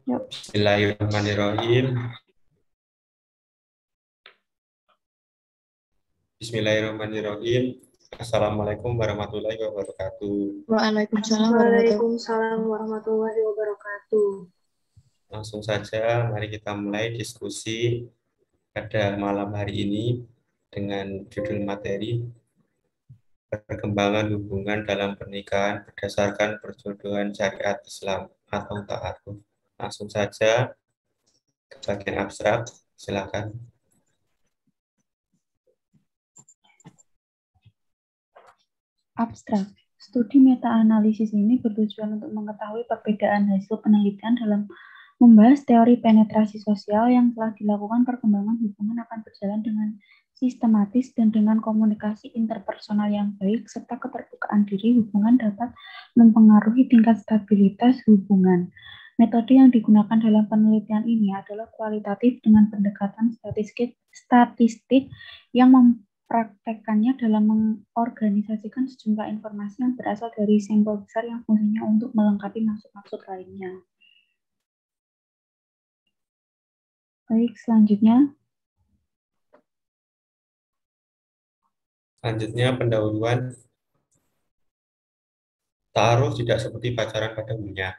Yuk. Bismillahirrahmanirrahim. Bismillahirrahmanirrahim. Assalamualaikum warahmatullahi wabarakatuh. Waalaikumsalam Waalaikumsalam warahmatullahi wabarakatuh. Langsung saja, mari kita mulai diskusi pada malam hari ini dengan judul materi perkembangan hubungan dalam pernikahan berdasarkan perjodohan syariat Islam atau ta'aruf. Langsung saja ke bagian abstrak, silakan. Abstrak. Studi meta-analisis ini bertujuan untuk mengetahui perbedaan hasil penelitian dalam membahas teori penetrasi sosial yang telah dilakukan. Perkembangan hubungan akan berjalan dengan sistematis dan dengan komunikasi interpersonal yang baik serta keterbukaan diri. Hubungan dapat mempengaruhi tingkat stabilitas hubungan. Metode yang digunakan dalam penelitian ini adalah kualitatif dengan pendekatan statistik yang praktekannya dalam mengorganisasikan sejumlah informasi yang berasal dari sampel besar yang fungsinya untuk melengkapi maksud-maksud lainnya. Baik, selanjutnya. Selanjutnya pendahuluan. Ta'aruf tidak seperti pacaran pada umumnya.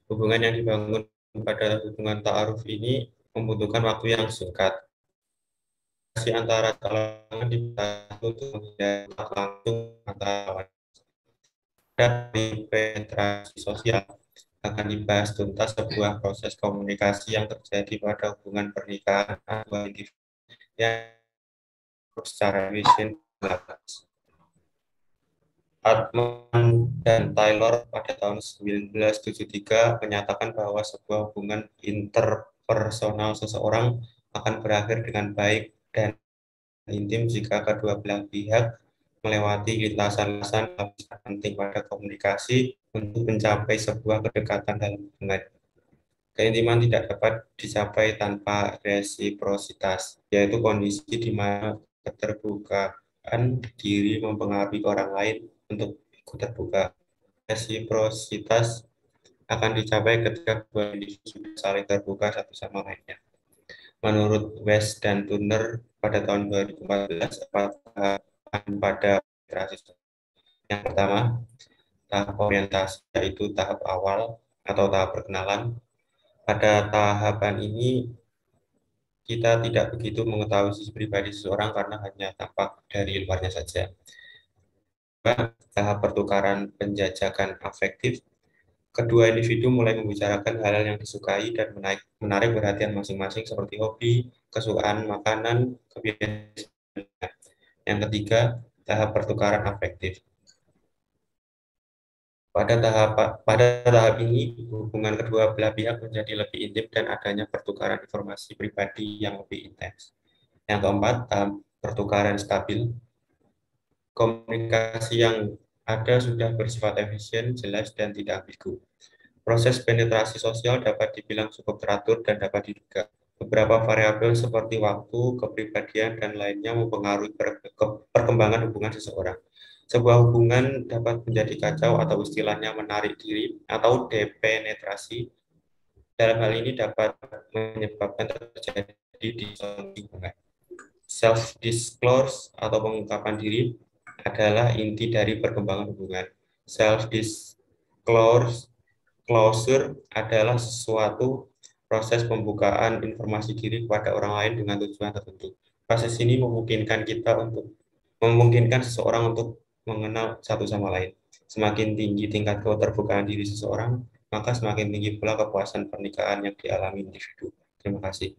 Hubungan yang dibangun pada hubungan ta'aruf ini membutuhkan waktu yang singkat. Antara kalangan dibantu untuk menghindari langsung antara dari penetrasi sosial akan dibahas tuntas sebuah proses komunikasi yang terjadi pada hubungan pernikahan dua individu yang secara vision. Altman dan Taylor pada tahun 1973 menyatakan bahwa sebuah hubungan interpersonal seseorang akan berakhir dengan baik dan intim jika kedua belah pihak melewati lintasan-lintasan penting pada komunikasi untuk mencapai sebuah kedekatan dalam hubungan. Keintiman tidak dapat dicapai tanpa resiprositas, yaitu kondisi di mana keterbukaan diri mempengaruhi orang lain untuk ikut terbuka. Resiprositas akan dicapai ketika kedua individu sudah saling terbuka satu sama lainnya. Menurut West dan Turner pada tahun 2014, pada penetrasi. Yang pertama, tahap orientasi, yaitu tahap awal atau tahap perkenalan. Pada tahapan ini, kita tidak begitu mengetahui sisi pribadi seseorang karena hanya tampak dari luarnya saja. Tahap pertukaran penjajakan afektif, kedua individu mulai membicarakan hal-hal yang disukai dan menarik perhatian masing-masing seperti hobi, kesukaan makanan, kebiasaan. Yang ketiga, tahap pertukaran afektif. Pada tahap ini, hubungan kedua belah pihak menjadi lebih intim dan adanya pertukaran informasi pribadi yang lebih intens. Yang keempat, tahap pertukaran stabil. Komunikasi yang ada sudah bersifat efisien, jelas, dan tidak ambigu. Proses penetrasi sosial dapat dibilang cukup teratur dan dapat diduga. Beberapa variabel seperti waktu, kepribadian, dan lainnya mempengaruhi perkembangan hubungan seseorang. Sebuah hubungan dapat menjadi kacau atau istilahnya menarik diri atau depenetrasi. Dalam hal ini dapat menyebabkan terjadi hubungan. Self-disclosure atau pengungkapan diri adalah inti dari perkembangan hubungan. Self-disclosure adalah suatu proses pembukaan informasi diri kepada orang lain dengan tujuan tertentu. Proses ini memungkinkan seseorang untuk mengenal satu sama lain. Semakin tinggi tingkat keterbukaan diri seseorang, maka semakin tinggi pula kepuasan pernikahan yang dialami individu. Terima kasih.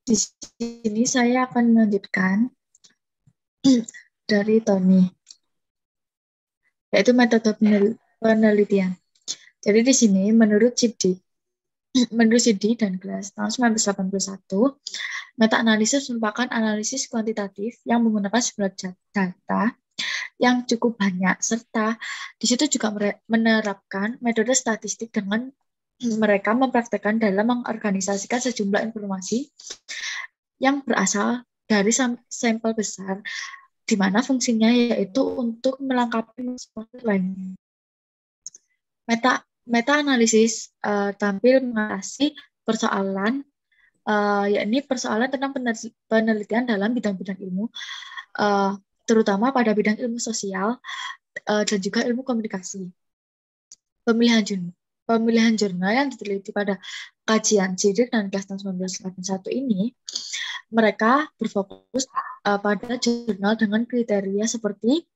Di sini saya akan melanjutkan dari Tony, yaitu metode penelitian. Jadi di sini menurut CD dan Glass tahun 1981, meta-analisis merupakan analisis kuantitatif yang menggunakan sebuah data yang cukup banyak, serta di situ juga menerapkan metode statistik dengan mereka mempraktekkan dalam mengorganisasikan sejumlah informasi yang berasal dari sampel besar di mana fungsinya yaitu untuk melengkapi maksud lainnya. Meta-analisis tampil mengatasi persoalan, yakni persoalan tentang penelitian dalam bidang-bidang ilmu, terutama pada bidang ilmu sosial dan juga ilmu komunikasi. Pemilihan jurnal yang diteliti pada kajian SIDIK dan kelas tahun 1981 ini, mereka berfokus pada jurnal dengan kriteria seperti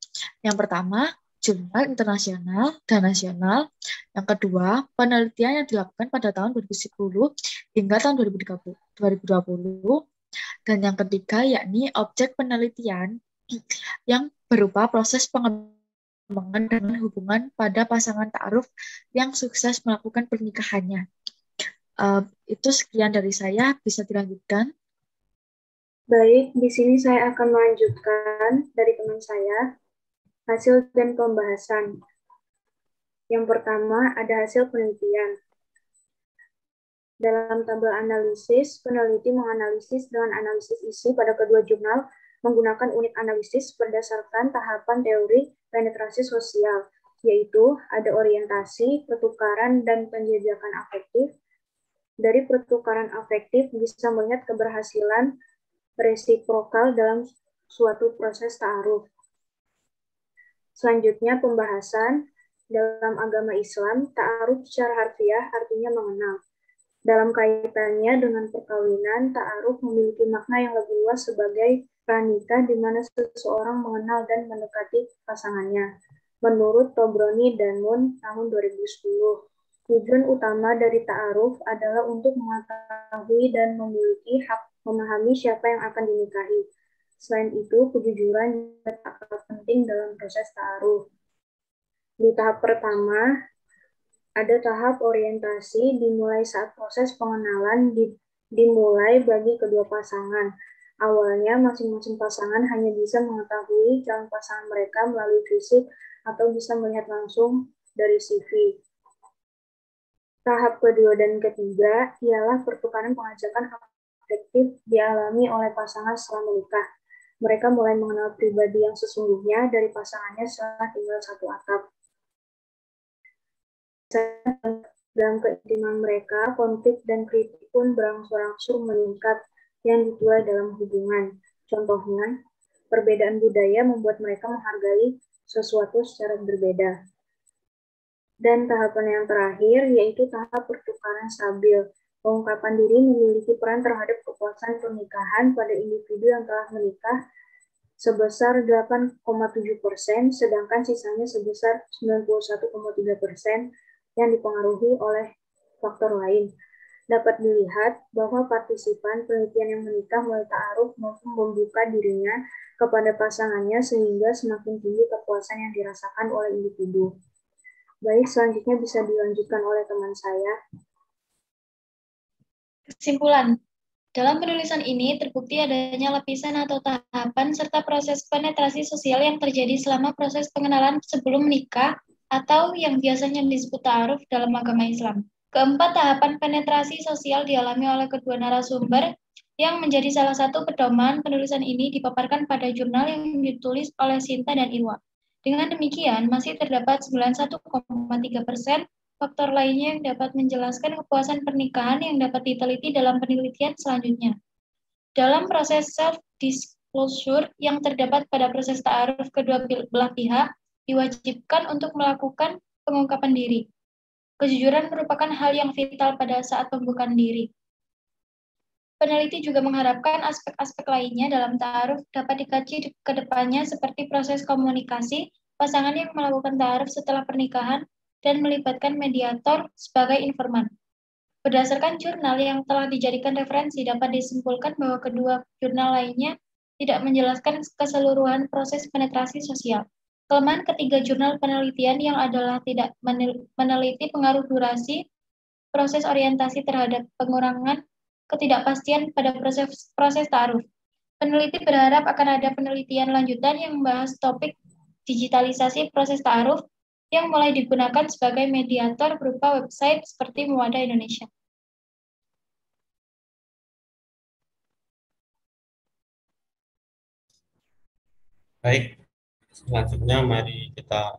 yang pertama, jurnal internasional dan nasional. Yang kedua, penelitian yang dilakukan pada tahun 2010 hingga tahun 2020. Dan yang ketiga, yakni objek penelitian yang berupa proses pengembangan dengan hubungan pada pasangan ta'aruf yang sukses melakukan pernikahannya. Itu sekian dari saya, bisa dilanjutkan. Baik, di sini saya akan melanjutkan dari teman saya, hasil dan pembahasan. Yang pertama, ada hasil penelitian. Dalam tabel analisis, peneliti menganalisis dengan analisis isi pada kedua jurnal menggunakan unit analisis berdasarkan tahapan teori penetrasi sosial, yaitu ada orientasi, pertukaran, dan penjajakan afektif. Dari pertukaran afektif bisa melihat keberhasilan resiprokal dalam suatu proses ta'aruf. Selanjutnya pembahasan. Dalam agama Islam, ta'aruf secara harfiah artinya mengenal. Dalam kaitannya dengan perkawinan, ta'aruf memiliki makna yang lebih luas sebagai pranikah di mana seseorang mengenal dan mendekati pasangannya. Menurut Tobroni dan Mun tahun 2010, tujuan utama dari ta'aruf adalah untuk mengetahui dan memiliki hak memahami siapa yang akan dinikahi. Selain itu, kejujuran juga sangat penting dalam proses ta'aruf. Di tahap pertama, ada tahap orientasi dimulai saat proses pengenalan dimulai bagi kedua pasangan. Awalnya, masing-masing pasangan hanya bisa mengetahui calon pasangan mereka melalui fisik atau bisa melihat langsung dari CV. Tahap kedua dan ketiga ialah pertukaran pengajakan afektif dialami oleh pasangan setelah menikah. Mereka mulai mengenal pribadi yang sesungguhnya dari pasangannya setelah tinggal satu atap. Dalam keintiman mereka, konflik dan kritik pun berangsur-angsur meningkat yang dituai dalam hubungan. Contohnya, perbedaan budaya membuat mereka menghargai sesuatu secara berbeda. Dan tahapan yang terakhir yaitu tahap pertukaran stabil. Pengungkapan diri memiliki peran terhadap kepuasan pernikahan pada individu yang telah menikah sebesar 8,7%, sedangkan sisanya sebesar 91,3% yang dipengaruhi oleh faktor lain. Dapat dilihat bahwa partisipan penelitian yang menikah mulai ta'aruf maupun membuka dirinya kepada pasangannya sehingga semakin tinggi kepuasan yang dirasakan oleh individu. Baik, selanjutnya bisa dilanjutkan oleh teman saya. Kesimpulan. Dalam penulisan ini terbukti adanya lapisan atau tahapan serta proses penetrasi sosial yang terjadi selama proses pengenalan sebelum menikah atau yang biasanya disebut ta'aruf dalam agama Islam. Keempat, tahapan penetrasi sosial dialami oleh kedua narasumber yang menjadi salah satu pedoman penulisan ini dipaparkan pada jurnal yang ditulis oleh Sinta dan Irwa. Dengan demikian, masih terdapat 91,3% faktor lainnya yang dapat menjelaskan kepuasan pernikahan yang dapat diteliti dalam penelitian selanjutnya. Dalam proses self-disclosure yang terdapat pada proses ta'aruf kedua belah pihak, diwajibkan untuk melakukan pengungkapan diri. Kejujuran merupakan hal yang vital pada saat pembukaan diri. Peneliti juga mengharapkan aspek-aspek lainnya dalam ta'aruf dapat dikaji ke depannya seperti proses komunikasi, pasangan yang melakukan ta'aruf setelah pernikahan, dan melibatkan mediator sebagai informan. Berdasarkan jurnal yang telah dijadikan referensi, dapat disimpulkan bahwa kedua jurnal lainnya tidak menjelaskan keseluruhan proses penetrasi sosial. Kelemahan ketiga jurnal penelitian yang adalah tidak meneliti pengaruh durasi, proses orientasi terhadap pengurangan ketidakpastian pada proses ta'aruf. Peneliti berharap akan ada penelitian lanjutan yang membahas topik digitalisasi proses ta'aruf yang mulai digunakan sebagai mediator berupa website seperti Muwada Indonesia. Baik, selanjutnya mari kita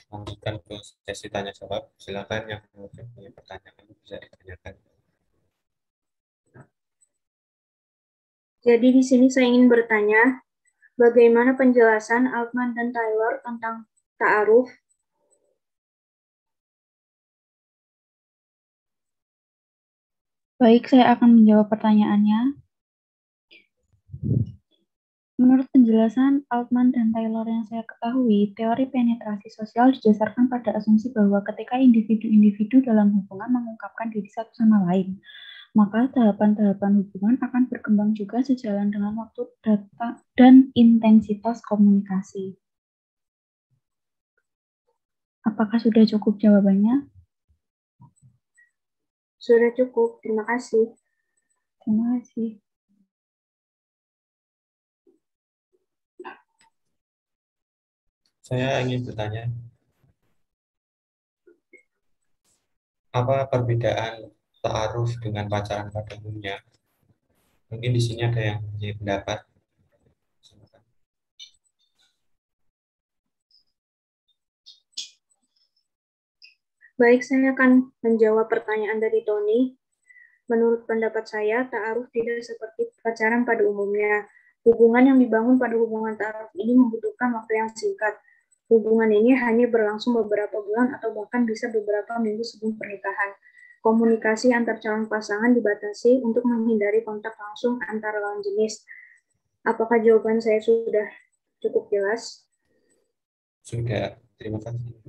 lanjutkan ke sesi tanya jawab. Silakan yang punya pertanyaan bisa ditanyakan. Jadi di sini saya ingin bertanya, bagaimana penjelasan Altman dan Taylor tentang ta'aruf? Baik, saya akan menjawab pertanyaannya. Menurut penjelasan Altman dan Taylor yang saya ketahui, teori penetrasi sosial didasarkan pada asumsi bahwa ketika individu-individu dalam hubungan mengungkapkan diri satu sama lain, maka tahapan-tahapan hubungan akan berkembang juga sejalan dengan waktu, data, dan intensitas komunikasi. Apakah sudah cukup jawabannya? Sudah cukup, terima kasih. Terima kasih. Saya ingin bertanya, apa perbedaan ta'aruf dengan pacaran pada umumnya? Mungkin di sini ada yang punya pendapat. Baik, saya akan menjawab pertanyaan dari Tony. Menurut pendapat saya, ta'aruf tidak seperti pacaran pada umumnya. Hubungan yang dibangun pada hubungan ta'aruf ini membutuhkan waktu yang singkat. Hubungan ini hanya berlangsung beberapa bulan atau bahkan bisa beberapa minggu sebelum pernikahan. Komunikasi antar calon pasangan dibatasi untuk menghindari kontak langsung antara lawan jenis. Apakah jawaban saya sudah cukup jelas? Sudah, terima kasih.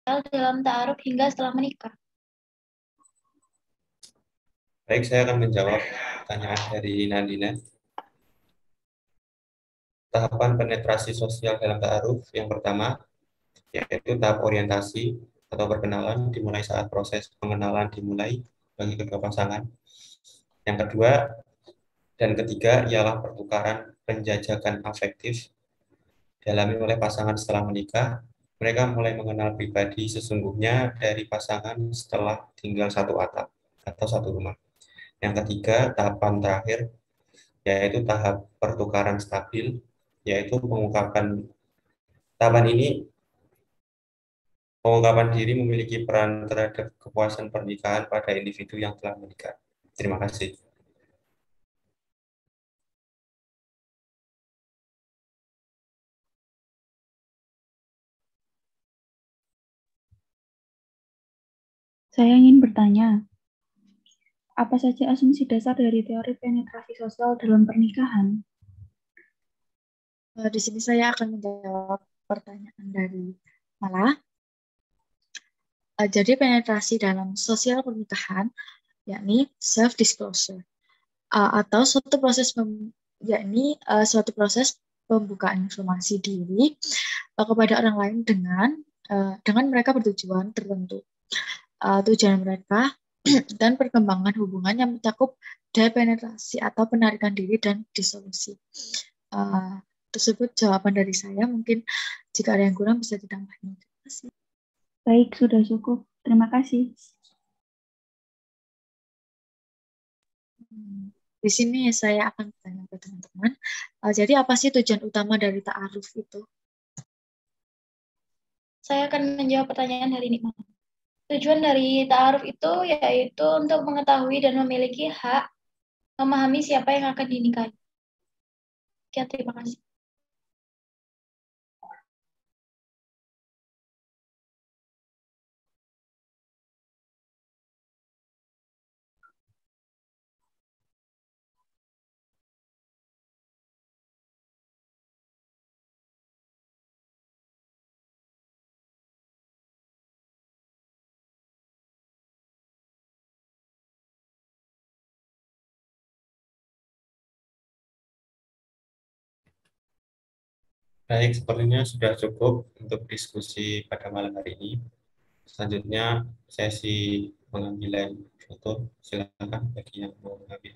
Dalam ta'aruf hingga setelah menikah. Baik, saya akan menjawab pertanyaan dari Nandina. Tahapan penetrasi sosial dalam ta'aruf yang pertama, yaitu tahap orientasi atau perkenalan dimulai saat proses pengenalan dimulai bagi kedua pasangan. Yang kedua dan ketiga ialah pertukaran penjajakan afektif dialami oleh pasangan setelah menikah. Mereka mulai mengenal pribadi sesungguhnya dari pasangan setelah tinggal satu atap atau satu rumah. Yang ketiga, tahapan terakhir, yaitu tahap pertukaran stabil, yaitu pengungkapan. Tahapan ini, pengungkapan diri memiliki peran terhadap kepuasan pernikahan pada individu yang telah menikah. Terima kasih. Saya ingin bertanya, apa saja asumsi dasar dari teori penetrasi sosial dalam pernikahan? Di sini saya akan menjawab pertanyaan dari Mala. Jadi penetrasi dalam sosial pernikahan yakni self disclosure atau suatu proses suatu proses pembukaan informasi diri kepada orang lain dengan mereka bertujuan tertentu. Tujuan mereka dan perkembangan hubungan yang mencakup depenetrasi atau penarikan diri dan disolusi. Tersebut jawaban dari saya. Mungkin jika ada yang kurang bisa ditambahkan. Terima kasih. Baik, sudah cukup. Terima kasih. Di sini saya akan bertanya ke teman-teman. Jadi apa sih tujuan utama dari ta'aruf itu? Saya akan menjawab pertanyaan hari ini. Tujuan dari ta'aruf itu yaitu untuk mengetahui dan memiliki hak memahami siapa yang akan dinikahi. Oke, terima kasih. Baik, sepertinya sudah cukup untuk diskusi pada malam hari ini. Selanjutnya, sesi pengambilan foto. Silakan bagi yang mau mengambil.